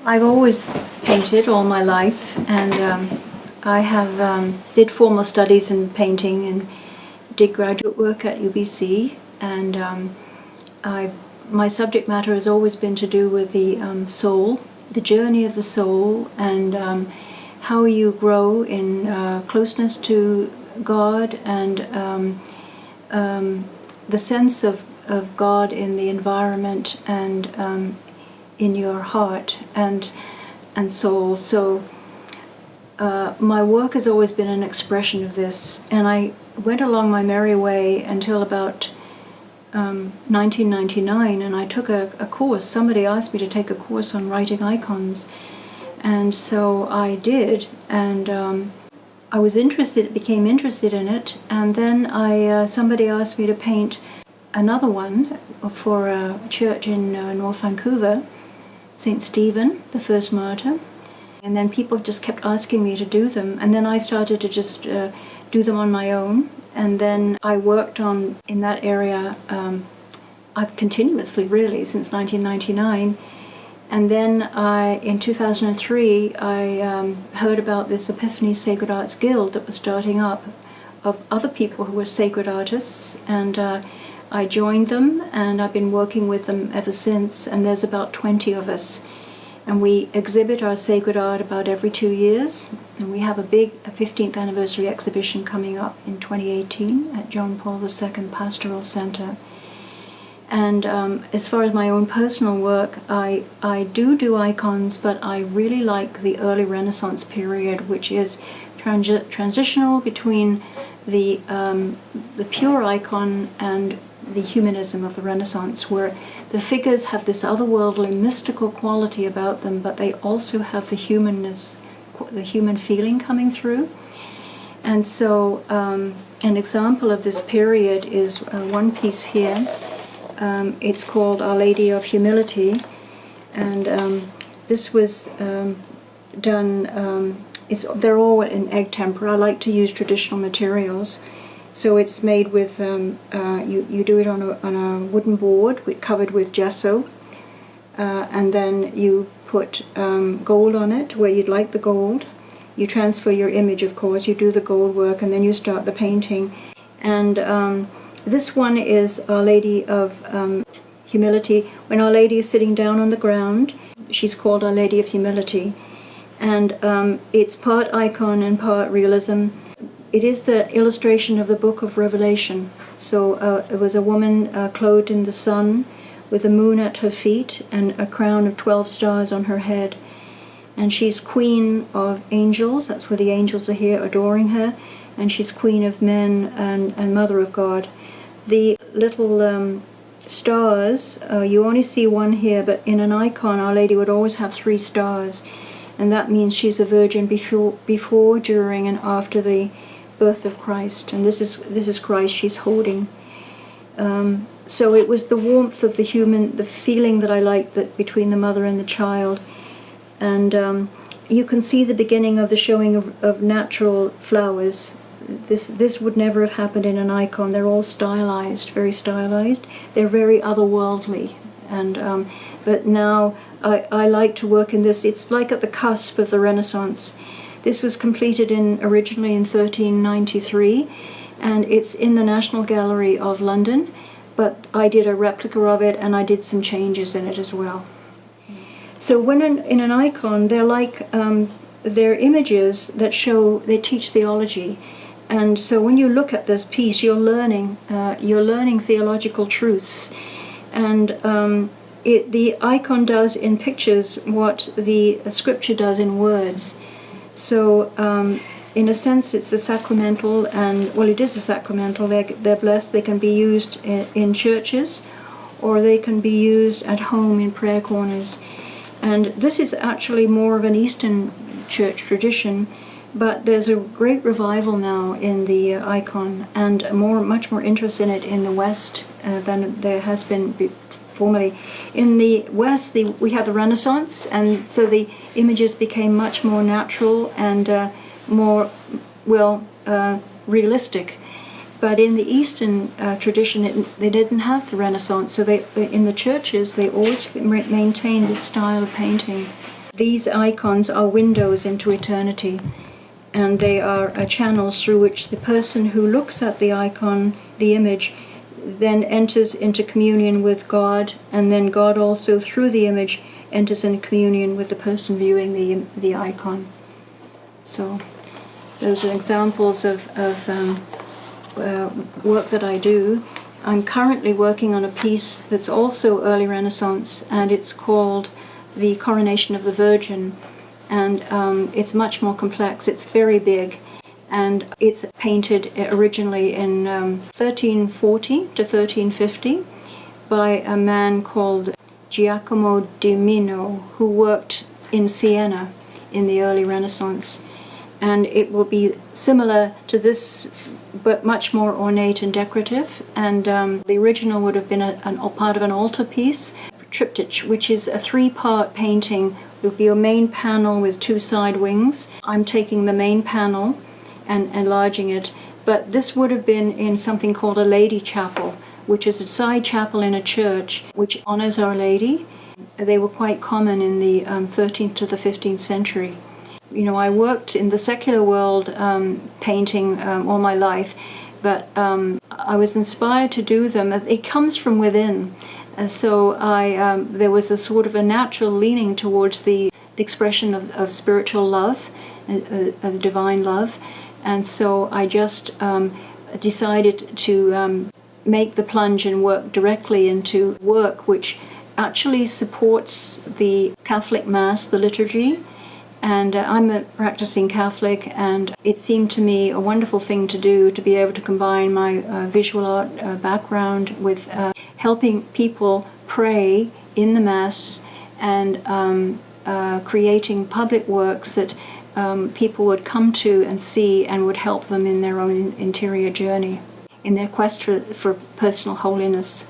I've always painted all my life, and I have did formal studies in painting and did graduate work at UBC, and my subject matter has always been to do with the soul, the journey of the soul, and how you grow in closeness to God, and the sense of God in the environment and in your heart and soul. So my work has always been an expression of this, and I went along my merry way until about 1999, and I took a course. Somebody asked me to take a course on writing icons, and so I did, and I was interested, became interested in it, and then somebody asked me to paint another one for a church in North Vancouver, St. Stephen, the first martyr. And then people just kept asking me to do them, and then I started to just do them on my own. And then I worked on in that area I've continuously, really, since 1999. And then in 2003, I heard about this Epiphany Sacred Arts Guild that was starting up, of other people who were sacred artists, and I joined them, and I've been working with them ever since, and there's about 20 of us. And we exhibit our sacred art about every 2 years, and we have a big 15th anniversary exhibition coming up in 2018 at John Paul II Pastoral Center. And as far as my own personal work, I do icons, but I really like the early Renaissance period, which is transitional between the pure icon and the humanism of the Renaissance, where the figures have this otherworldly, mystical quality about them, but they also have the humanness, the human feeling coming through. And so an example of this period is one piece here. It's called Our Lady of Humility, and this was done, they're all in egg tempera. I like to use traditional materials. So it's made with, you do it on a wooden board covered with gesso, and then you put gold on it where you'd like the gold. You transfer your image, of course, you do the gold work, and then you start the painting. And this one is Our Lady of Humility. When Our Lady is sitting down on the ground, she's called Our Lady of Humility. And it's part icon and part realism. It is the illustration of the book of Revelation. So it was a woman clothed in the sun with the moon at her feet and a crown of 12 stars on her head. And she's queen of angels. That's where the angels are here adoring her. And she's queen of men and mother of God. The little stars, you only see one here, but in an icon Our Lady would always have 3 stars. And that means she's a virgin before, during, and after the birth of Christ, and this is Christ she's holding. So it was the warmth of the feeling that I liked, that between the mother and the child. And you can see the beginning of the showing of natural flowers. This would never have happened in an icon. They're all stylized, very stylized. They're very otherworldly, and but now I like to work in this. It's like at the cusp of the Renaissance. This was completed originally in 1393, and it's in the National Gallery of London, but I did a replica of it, and I did some changes in it as well. So when in an icon, they're like, they're images that they teach theology. And so when you look at this piece, you're learning theological truths. And the icon does in pictures what the scripture does in words. So, in a sense, it's a sacramental, and, well, it is a sacramental. They're blessed. They can be used in churches, or they can be used at home in prayer corners. And this is actually more of an Eastern church tradition, but there's a great revival now in the icon, and much more interest in it in the West than there has been formerly. In the West, we had the Renaissance, and so the images became much more natural and more, realistic. But in the Eastern tradition, they didn't have the Renaissance, so in the churches, they always maintained this style of painting. These icons are windows into eternity, and they are channels through which the person who looks at the icon, the image, then enters into communion with God, and then God also, through the image, enters in communion with the person viewing the icon. So those are examples of work that I do. I'm currently working on a piece that's also early Renaissance, and it's called The Coronation of the Virgin, and it's much more complex. It's very big, and it's painted originally in 1340 to 1350 by a man called Giacomo di Mino, who worked in Siena in the early Renaissance. And it will be similar to this, but much more ornate and decorative. And the original would have been a part of an altarpiece, triptych, which is a 3-part painting. There will be a main panel with 2 side wings. I'm taking the main panel and enlarging it. But this would have been in something called a Lady Chapel, which is a side chapel in a church which honors Our Lady. They were quite common in the 13th to the 15th century. You know, I worked in the secular world painting all my life, but I was inspired to do them. It comes from within. So there was a sort of a natural leaning towards the expression of spiritual love, of divine love. And so I just decided to make the plunge and work directly into work which actually supports the Catholic Mass, the liturgy. And I'm a practicing Catholic, and it seemed to me a wonderful thing to do, to be able to combine my visual art background with helping people pray in the Mass, and creating public works that people would come to and see and would help them in their own interior journey, in their quest for personal holiness.